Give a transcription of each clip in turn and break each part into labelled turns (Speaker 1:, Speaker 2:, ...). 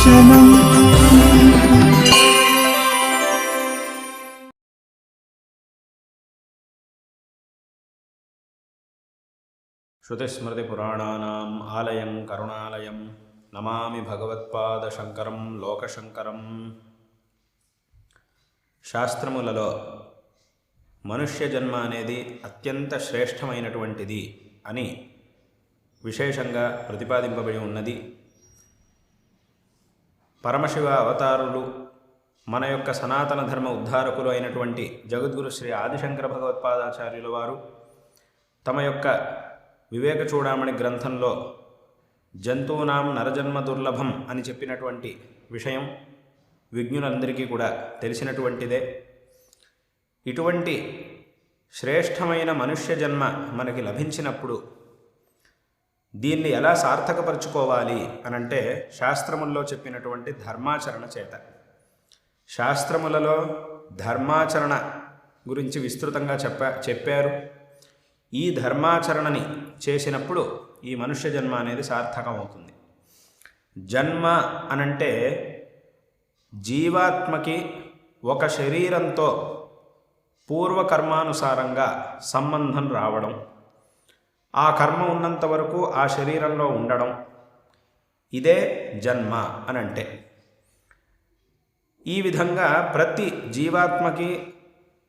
Speaker 1: दर्शनम्
Speaker 2: श्रुतिस्मृतिपुराणानाम् आलयं करुणालयं नमामि भगवत्पादशंकरं लोकशंकरं। శాస్త్రములలో మనుష్య జన్మ అనేది అత్యంత శ్రేష్టమైనటువంటిది అని విశేషంగా ప్రతిపాదింపబడి ఉన్నది. పరమశివ అవతారులు మన యొక్క సనాతన ధర్మ ఉద్ధారకులు అయినటువంటి జగద్గురు శ్రీ ఆదిశంకర భగవత్పాదాచార్యుల వారు తమ యొక్క వివేక చూడామణి గ్రంథంలో జంతువునాం నరజన్మ దుర్లభం అని చెప్పినటువంటి విషయం విజ్ఞులందరికీ కూడా తెలిసినటువంటిదే. ఇటువంటి శ్రేష్టమైన మనుష్య జన్మ మనకి లభించినప్పుడు దీన్ని ఎలా సార్థకపరుచుకోవాలి అనంటే శాస్త్రముల్లో చెప్పినటువంటి ధర్మాచరణ చేత. శాస్త్రములలో ధర్మాచరణ గురించి విస్తృతంగా చెప్పారు. ఈ ధర్మాచరణని చేసినప్పుడు ఈ మనుష్య జన్మ అనేది సార్థకమవుతుంది. జన్మ అనంటే జీవాత్మకి ఒక శరీరంతో పూర్వకర్మానుసారంగా సంబంధం రావడం, ఆ కర్మ ఉన్నంత వరకు ఆ శరీరంలో ఉండడం, ఇదే జన్మ అనంటే. ఈ విధంగా ప్రతి జీవాత్మకి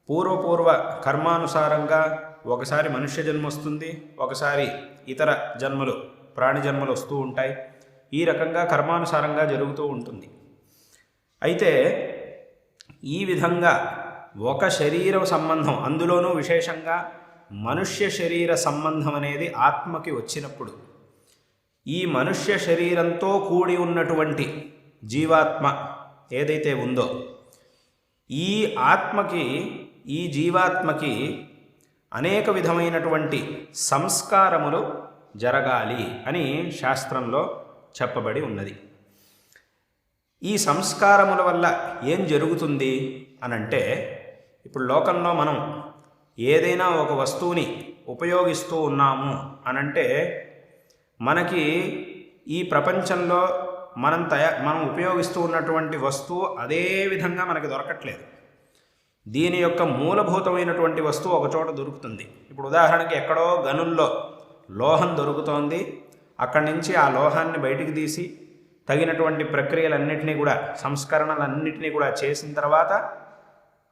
Speaker 2: పూర్వ కర్మానుసారంగా ఒకసారి మనుష్య జన్మ వస్తుంది, ఒకసారి ఇతర జన్మలు ప్రాణి జన్మలు వస్తూ ఉంటాయి. ఈ రకంగా కర్మానుసారంగా జరుగుతూ ఉంటుంది. అయితే ఈ విధంగా ఒక శరీర సంబంధం, అందులోనూ విశేషంగా మనుష్య శరీర సంబంధం అనేది ఆత్మకి వచ్చినప్పుడు ఈ మనుష్య శరీరంతో కూడి ఉన్నటువంటి జీవాత్మ ఏదైతే ఉందో ఈ ఆత్మకి, ఈ జీవాత్మకి అనేక విధమైనటువంటి సంస్కారములు జరగాలి అని శాస్త్రంలో చెప్పబడి ఉన్నది. ఈ సంస్కారముల వల్ల ఏం జరుగుతుంది అనంటే, ఇప్పుడు లోకంలో మనం ఏదైనా ఒక వస్తువుని ఉపయోగిస్తూ ఉన్నాము అనంటే మనకి ఈ ప్రపంచంలో మనం ఉపయోగిస్తూ ఉన్నటువంటి వస్తువు అదే విధంగా మనకి దొరకట్లేదు. దీని యొక్క మూలభూతమైనటువంటి వస్తువు ఒకచోట దొరుకుతుంది. ఇప్పుడు ఉదాహరణకి ఎక్కడో గనుల్లో లోహం దొరుకుతోంది. అక్కడి నుంచి ఆ లోహాన్ని బయటికి తీసి తగినటువంటి ప్రక్రియలన్నింటినీ కూడా, సంస్కరణలన్నింటినీ కూడా చేసిన తర్వాత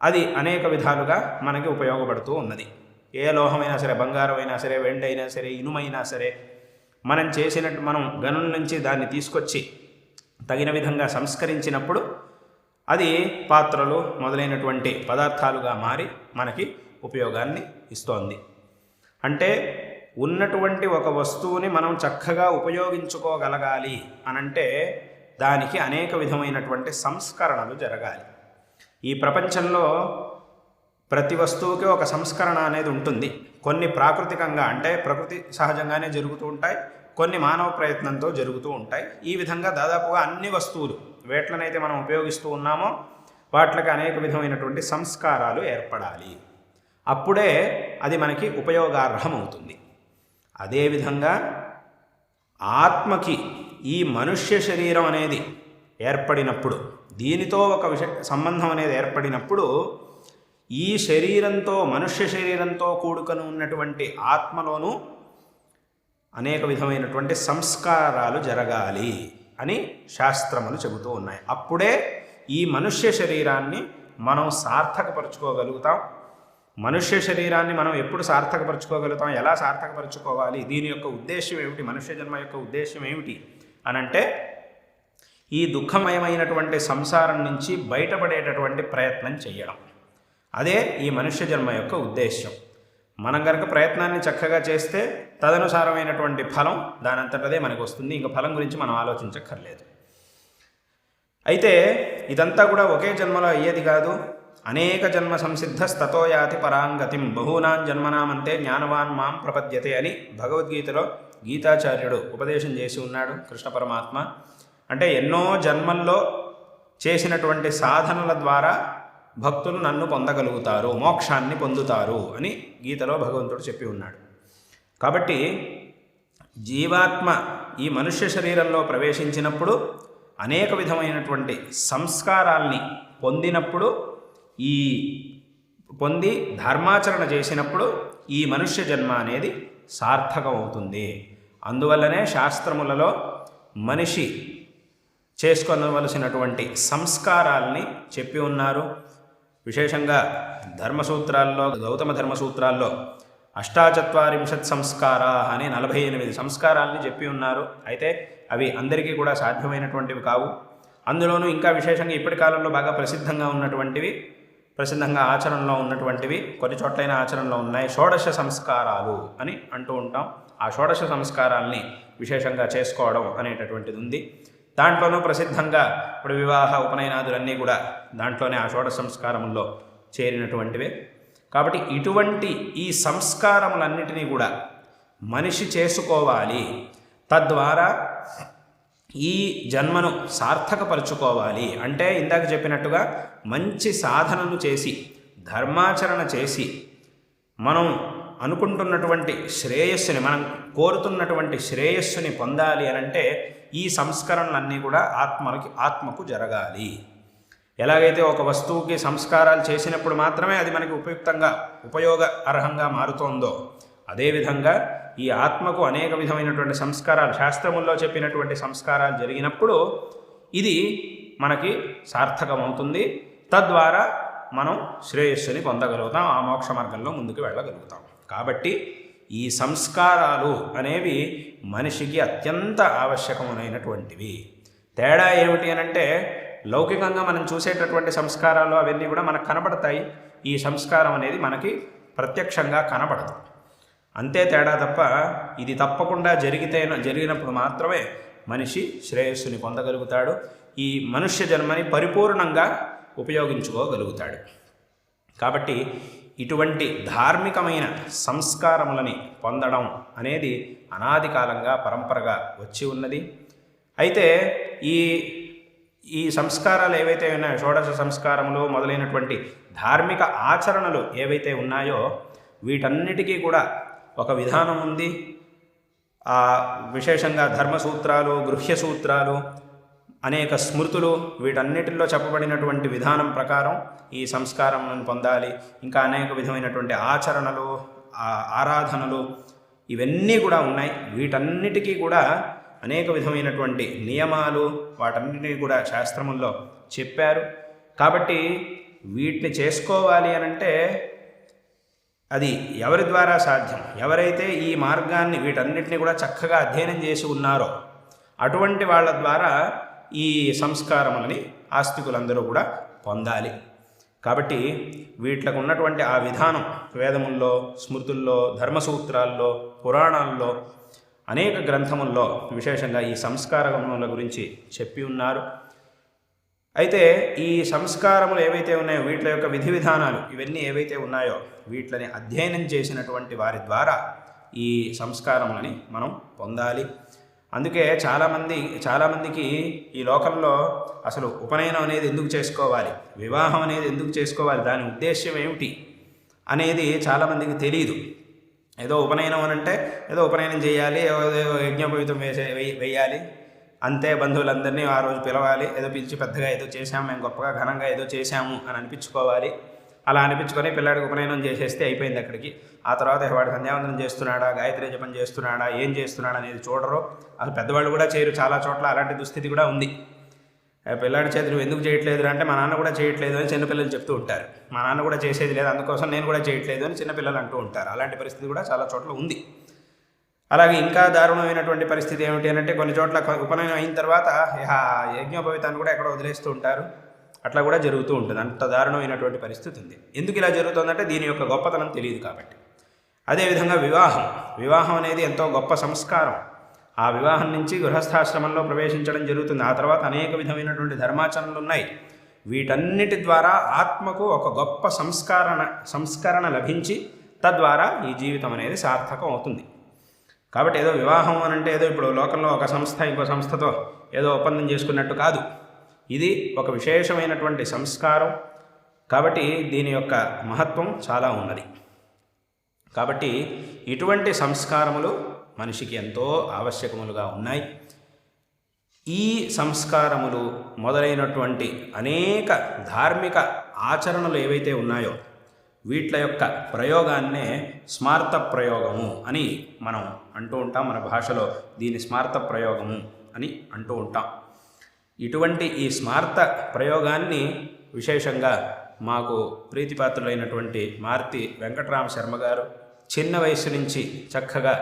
Speaker 2: అది అనేక విధాలుగా మనకి ఉపయోగపడుతూ ఉన్నది. ఏ లోహమైనా సరే, బంగారం అయినా సరే, వెండి అయినా సరే, ఇనుమైనా సరే, మనం గనుల నుంచి దాన్ని తీసుకొచ్చి తగిన విధంగా సంస్కరించినప్పుడు అది పాత్రలు మొదలైనటువంటి పదార్థాలుగా మారి మనకి ఉపయోగాన్ని ఇస్తోంది. అంటే ఉన్నటువంటి ఒక వస్తువుని మనం చక్కగా ఉపయోగించుకోగలగాలి అనంటే దానికి అనేక విధమైనటువంటి సంస్కరణలు జరగాలి. ఈ ప్రపంచంలో ప్రతి వస్తువుకి ఒక సంస్కరణ అనేది ఉంటుంది. కొన్ని ప్రాకృతికంగా, అంటే ప్రకృతి సహజంగానే జరుగుతూ ఉంటాయి, కొన్ని మానవ ప్రయత్నంతో జరుగుతూ ఉంటాయి. ఈ విధంగా దాదాపుగా అన్ని వస్తువులు వేట్లనైతే మనం ఉపయోగిస్తూ ఉన్నామో వాటికి అనేక విధమైనటువంటి సంస్కారాలు ఏర్పడాలి. అప్పుడే అది మనకి ఉపయోగార్హం అవుతుంది. అదేవిధంగా ఆత్మకి ఈ మనుష్య శరీరం అనేది ఏర్పడినప్పుడు, దీనితో ఒక సంబంధం అనేది ఏర్పడినప్పుడు ఈ శరీరంతో, మనుష్య శరీరంతో కూడుకొని ఉన్నటువంటి ఆత్మలోనూ అనేక విధమైనటువంటి సంస్కారాలు జరగాలి అని శాస్త్రములు చెబుతూ ఉన్నాయి. అప్పుడే ఈ మనుష్య శరీరాన్ని మనం సార్థకపరుచుకోగలుగుతాం. మనుష్య శరీరాన్ని మనం ఎప్పుడు సార్థకపరుచుకోగలుగుతాం, ఎలా సార్థకపరుచుకోవాలి, దీని యొక్క ఉద్దేశ్యం ఏమిటి, మనుష్య జన్మ యొక్క ఉద్దేశ్యం ఏమిటి అనంటే ఈ దుఃఖమయమైనటువంటి సంసారం నుంచి బయటపడేటటువంటి ప్రయత్నం చేయడం. అదే ఈ మనుష్య జన్మ యొక్క ఉద్దేశ్యం. మనం కనుక ప్రయత్నాన్ని చక్కగా చేస్తే తదనుసారమైనటువంటి ఫలం దానంతటదే మనకు వస్తుంది. ఇంకా ఫలం గురించి మనం ఆలోచించక్కర్లేదు. అయితే ఇదంతా కూడా ఒకే జన్మలో అయ్యేది కాదు. అనేక జన్మ సంసిద్ధస్తతో యాతి పరాంగతిం బహూనాం జన్మనామంతే జ్ఞానవాన్ మాం ప్రపద్యతే అని భగవద్గీతలో గీతాచార్యుడు ఉపదేశం చేసి ఉన్నాడు కృష్ణ పరమాత్మ. అంటే ఎన్నో జన్మల్లో చేసినటువంటి సాధనల ద్వారా భక్తులు నన్ను పొందగలుగుతారు, మోక్షాన్ని పొందుతారు అని గీతలో భగవంతుడు చెప్పి ఉన్నాడు. కాబట్టి జీవాత్మ ఈ మనుష్య శరీరంలో ప్రవేశించినప్పుడు అనేక విధమైనటువంటి సంస్కారాల్ని పొందినప్పుడు, పొంది ధర్మాచరణ చేసినప్పుడు ఈ మనుష్య జన్మ అనేది సార్థకం అవుతుంది. అందువల్లనే శాస్త్రములలో మనిషి చేసుకోవలసినటువంటి సంస్కారాల్ని చెప్పి ఉన్నారు. విశేషంగా ధర్మసూత్రాల్లో, గౌతమ ధర్మసూత్రాల్లో 48 సంస్కారా అని 48 సంస్కారాల్ని చెప్పి ఉన్నారు. అయితే అవి అందరికీ కూడా సాధ్యమైనటువంటివి కావు. అందులోనూ ఇంకా విశేషంగా ఇప్పటి కాలంలో బాగా ప్రసిద్ధంగా ఆచరణలో ఉన్నటువంటివి, కొన్ని చోట్లైన ఆచరణలో ఉన్నాయి, షోడశ సంస్కారాలు అని అంటూ ఉంటాం. ఆ షోడశ సంస్కారాల్ని విశేషంగా చేసుకోవడం అనేటటువంటిది ఉంది. దాంట్లోనూ ప్రసిద్ధంగా ఇప్పుడు వివాహ ఉపనయనాదులన్నీ కూడా దాంట్లోనే ఆ షోడశ సంస్కారముల్లో చేరినటువంటివే. కాబట్టి ఇటువంటి ఈ సంస్కారములన్నిటినీ కూడా మనిషి చేసుకోవాలి. తద్వారా ఈ జన్మను సార్థకపరుచుకోవాలి. అంటే ఇందాక చెప్పినట్టుగా మంచి సాధనలు చేసి, ధర్మాచరణ చేసి, మనం అనుకుంటున్నటువంటి శ్రేయస్సుని, మనం కోరుతున్నటువంటి శ్రేయస్సుని పొందాలి అనంటే ఈ సంస్కరణలన్నీ కూడా ఆత్మకు జరగాలి. ఎలాగైతే ఒక వస్తువుకి సంస్కారాలు చేసినప్పుడు మాత్రమే అది మనకి ఉపయోగ అర్హంగా మారుతోందో, అదేవిధంగా ఈ ఆత్మకు అనేక విధమైనటువంటి సంస్కారాలు, శాస్త్రముల్లో చెప్పినటువంటి సంస్కారాలు జరిగినప్పుడు ఇది మనకి సార్థకమవుతుంది. తద్వారా మనం శ్రేయస్సుని పొందగలుగుతాం, ఆ మోక్ష మార్గంలో ముందుకు వెళ్ళగలుగుతాం. కాబట్టి ఈ సంస్కారాలు అనేవి మనిషికి అత్యంత ఆవశ్యకమైనటువంటివి. తేడా ఏమిటి అనంటే, లౌకికంగా మనం చూసేటటువంటి సంస్కారాలు అవన్నీ కూడా మనకు కనబడతాయి. ఈ సంస్కారం అనేది మనకి ప్రత్యక్షంగా కనబడదు. అంతే తేడా తప్ప ఇది తప్పకుండా జరిగినప్పుడు మాత్రమే మనిషి శ్రేయస్సుని పొందగలుగుతాడు, ఈ మనుష్య జన్మని పరిపూర్ణంగా ఉపయోగించుకోగలుగుతాడు. కాబట్టి ఇటువంటి ధార్మికమైన సంస్కారములని పొందడం అనేది అనాది కాలంగా పరంపరగా వచ్చి ఉన్నది. అయితే ఈ సంస్కారాలు ఏవైతే ఉన్నాయో, షోడశ సంస్కారములు మొదలైనటువంటి ధార్మిక ఆచరణలు ఏవైతే ఉన్నాయో వీటన్నిటికీ కూడా ఒక విధానం ఉంది. విశేషంగా ధర్మసూత్రాలు, గృహ్య సూత్రాలు, అనేక స్మృతులు, వీటన్నిటిలో చెప్పబడినటువంటి విధానం ప్రకారం ఈ సంస్కారాలను పొందాలి. ఇంకా అనేక విధమైనటువంటి ఆచరణలు, ఆరాధనలు ఇవన్నీ కూడా ఉన్నాయి. వీటన్నిటికీ కూడా అనేక విధమైనటువంటి నియమాలు, వాటన్నిటినీ కూడా శాస్త్రముల్లో చెప్పారు. కాబట్టి వీటిని చేసుకోవాలి అనంటే అది ఎవరి ద్వారా సాధ్యం? ఎవరైతే ఈ మార్గాన్ని, వీటన్నిటిని కూడా చక్కగా అధ్యయనం చేసి ఉన్నారో అటువంటి వాళ్ళ ద్వారా ఈ సంస్కారములని ఆస్తికులందరూ కూడా పొందాలి. కాబట్టి వీటికి ఉన్నటువంటి ఆ విధానం వేదముల్లో, స్మృతుల్లో, ధర్మసూత్రాల్లో, పురాణాల్లో, అనేక గ్రంథముల్లో విశేషంగా ఈ సంస్కారముల గురించి చెప్పి ఉన్నారు. అయితే ఈ సంస్కారములు ఏవైతే ఉన్నాయో, వీటి యొక్క విధి విధానాలు ఇవన్నీ ఏవైతే ఉన్నాయో వీటిని అధ్యయనం చేసినటువంటి వారి ఈ సంస్కారములని మనం పొందాలి. అందుకే చాలామందికి ఈ లోకంలో అసలు ఉపనయనం అనేది ఎందుకు చేసుకోవాలి, వివాహం అనేది ఎందుకు చేసుకోవాలి, దాని ఉద్దేశ్యం ఏమిటి అనేది చాలామందికి తెలియదు. ఏదో ఉపనయనం అనంటే ఏదో ఉపనయనం చేయాలి, యజ్ఞోపవీతం వేయాలి, అంతే, బంధువులందరినీ ఆ రోజు పిలవాలి, ఏదో పిలిచి పెద్దగా ఏదో చేశాము, మేము గొప్పగా ఘనంగా ఏదో చేశాము అని అనిపించుకోవాలి. అలా అనిపించుకొని పిల్లాడికి ఉపనయనం చేసేస్తే అయిపోయింది అక్కడికి. ఆ తర్వాత వాడు సంధ్యావందనం చేస్తున్నాడా, గాయత్రి జపం చేస్తున్నాడా, ఏం చేస్తున్నాడా అనేది చూడరు. అసలు పెద్దవాళ్ళు కూడా చేయరు. చాలా చోట్ల అలాంటి దుస్థితి కూడా ఉంది. పిల్లాడి చేతులు ఎందుకు చేయట్లేదు అంటే మా నాన్న కూడా చేయట్లేదు అని చిన్నపిల్లలు చెప్తూ ఉంటారు. మా నాన్న కూడా చేసేది లేదు, అందుకోసం నేను కూడా చేయట్లేదు అని చిన్నపిల్లలు అంటూ ఉంటారు. అలాంటి పరిస్థితి కూడా చాలా చోట్ల ఉంది. అలాగే ఇంకా దారుణమైనటువంటి పరిస్థితి ఏమిటి అంటే, కొన్ని చోట్ల ఉపనయనం అయిన తర్వాత యజ్ఞోపవీతాన్ని కూడా ఎక్కడో వదిలేస్తూ ఉంటారు. అట్లా కూడా జరుగుతూ ఉంటుంది. అంత దారుణమైనటువంటి పరిస్థితి ఉంది. ఎందుకు ఇలా జరుగుతుందంటే దీని యొక్క గొప్పతనం తెలియదు కాబట్టి. అదేవిధంగా వివాహం అనేది ఎంతో గొప్ప సంస్కారం. ఆ వివాహం నుంచి గృహస్థాశ్రమంలో ప్రవేశించడం జరుగుతుంది. ఆ తర్వాత అనేక విధమైనటువంటి ధర్మాచరణలు ఉన్నాయి. వీటన్నిటి ద్వారా ఆత్మకు ఒక గొప్ప సంస్కరణ లభించి తద్వారా ఈ జీవితం అనేది సార్థకం అవుతుంది. కాబట్టి ఏదో వివాహం అని అంటే ఏదో ఇప్పుడు లోకంలో ఒక సంస్థ ఇంకో సంస్థతో ఏదో ఒప్పందం చేసుకున్నట్టు కాదు. ఇది ఒక విశేషమైనటువంటి సంస్కారం. కాబట్టి దీని యొక్క మహత్వం చాలా ఉన్నది. కాబట్టి ఇటువంటి సంస్కారములు మనిషికి ఎంతో ఆవశ్యకములుగా ఉన్నాయి. ఈ సంస్కారములు మొదలైనటువంటి అనేక ధార్మిక ఆచరణలు ఏవైతే ఉన్నాయో వీట్ల యొక్క ప్రయోగాన్నే స్మార్త ప్రయోగము అని మనం అంటూ ఉంటాం. మన భాషలో దీని స్మార్త ప్రయోగము అని అంటూ ఉంటాం. ఇటువంటి ఈ స్మార్త ప్రయోగాన్ని విశేషంగా మాకు ప్రీతిపాత్రులైనటువంటి మార్తి వెంకటరామ శర్మ గారు చిన్న వయసు నుంచి చక్కగా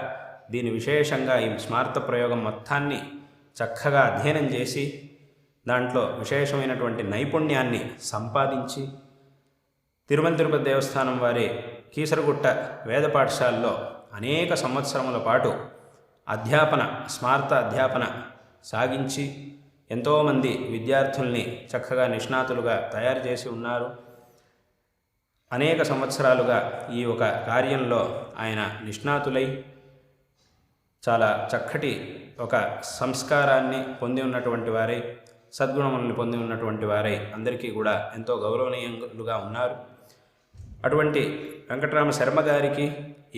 Speaker 2: దీని విశేషంగా ఈ స్మార్త ప్రయోగం మొత్తాన్ని చక్కగా అధ్యయనం చేసి దాంట్లో విశేషమైనటువంటి నైపుణ్యాన్ని సంపాదించి తిరుమల తిరుపతి దేవస్థానం వారి కీసరగుట్ట వేద పాఠశాలలో అనేక సంవత్సరముల పాటు స్మార్త అధ్యాపన సాగించి ఎంతోమంది విద్యార్థుల్ని చక్కగా నిష్ణాతులుగా తయారు చేసి ఉన్నారు. అనేక సంవత్సరాలుగా ఈ ఒక కార్యంలో ఆయన నిష్ణాతులై చాలా చక్కటి ఒక సంస్కారాన్ని పొంది ఉన్నటువంటి వారై, సద్గుణములను పొంది ఉన్నటువంటి వారై అందరికీ కూడా ఎంతో గౌరవనీయులుగా ఉన్నారు. అటువంటి వెంకటరామ శర్మ గారికి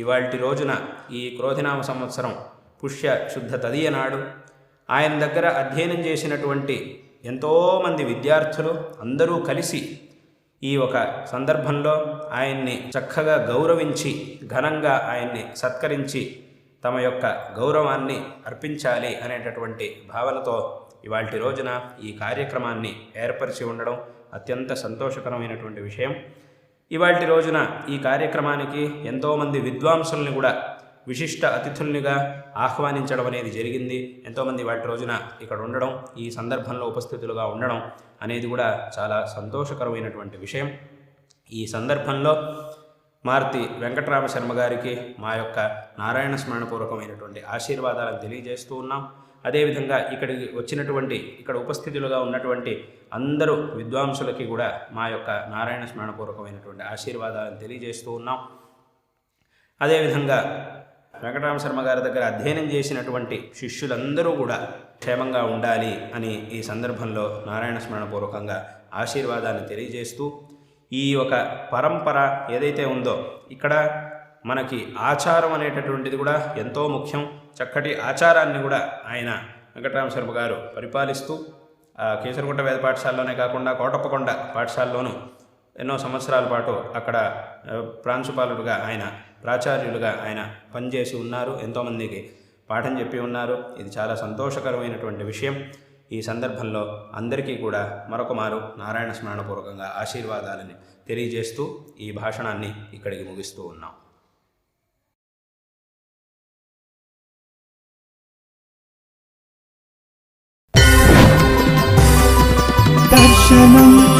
Speaker 2: ఇవాల్టి రోజున ఈ క్రోధినామ సంవత్సరం పుష్య శుద్ధ తదియ నాడు ఆయన దగ్గర అధ్యయనం చేసినటువంటి ఎంతోమంది విద్యార్థులు అందరూ కలిసి ఈ ఒక సందర్భంలో ఆయన్ని చక్కగా గౌరవించి ఘనంగా ఆయన్ని సత్కరించి తమ యొక్క గౌరవాన్ని అర్పించాలి అనేటటువంటి భావనతో ఇవాల్టి రోజున ఈ కార్యక్రమాన్ని ఏర్పరిచి ఉండడం అత్యంత సంతోషకరమైనటువంటి విషయం. ఇవాల్టి రోజున ఈ కార్యక్రమానికి ఎంతోమంది విద్వాంసుల్ని కూడా విశిష్ట అతిథుల్నిగా ఆహ్వానించడం అనేది జరిగింది. ఎంతోమంది వాటి రోజున ఇక్కడ ఉండడం, ఈ సందర్భంలో ఉపస్థితులుగా ఉండడం అనేది కూడా చాలా సంతోషకరమైనటువంటి విషయం. ఈ సందర్భంలో మార్తి వెంకటరామ శర్మ గారికి మా యొక్క నారాయణ స్మరణపూర్వకమైనటువంటి ఆశీర్వాదాలను తెలియజేస్తూ ఉన్నాం. అదేవిధంగా ఇక్కడ ఉపస్థితులుగా ఉన్నటువంటి అందరూ విద్వాంసులకి కూడా మా యొక్క నారాయణ స్మరణపూర్వకమైనటువంటి ఆశీర్వాదాలను తెలియజేస్తూ ఉన్నాం. అదేవిధంగా వెంకటరామ శర్మ గారి దగ్గర అధ్యయనం చేసినటువంటి శిష్యులందరూ కూడా క్షేమంగా ఉండాలి అని ఈ సందర్భంలో నారాయణ స్మరణపూర్వకంగా ఆశీర్వాదాన్ని తెలియజేస్తూ ఈ ఒక పరంపర ఏదైతే ఉందో ఇక్కడ మనకి ఆచారం అనేటటువంటిది కూడా ఎంతో ముఖ్యం. చక్కటి ఆచారాన్ని కూడా ఆయన వెంకటరామ శర్మ గారు పరిపాలిస్తూ కీసరగుట్ట వేద పాఠశాలలోనే కాకుండా కోటప్పకొండ పాఠశాలలోనూ ఎన్నో సంవత్సరాల పాటు అక్కడ ప్రాంశుపాలుడుగా ప్రాచార్యులుగా ఆయన పనిచేసి ఉన్నారు. ఎంతోమందికి పాఠం చెప్పి ఉన్నారు. ఇది చాలా సంతోషకరమైనటువంటి విషయం. ఈ సందర్భంలో అందరికీ కూడా మరొకమారు నారాయణ స్మరణపూర్వకంగా ఆశీర్వాదాలని తెలియజేస్తూ ఈ భాషణాన్ని ఇక్కడికి ముగిస్తూ ఉన్నాం.
Speaker 1: దర్శనం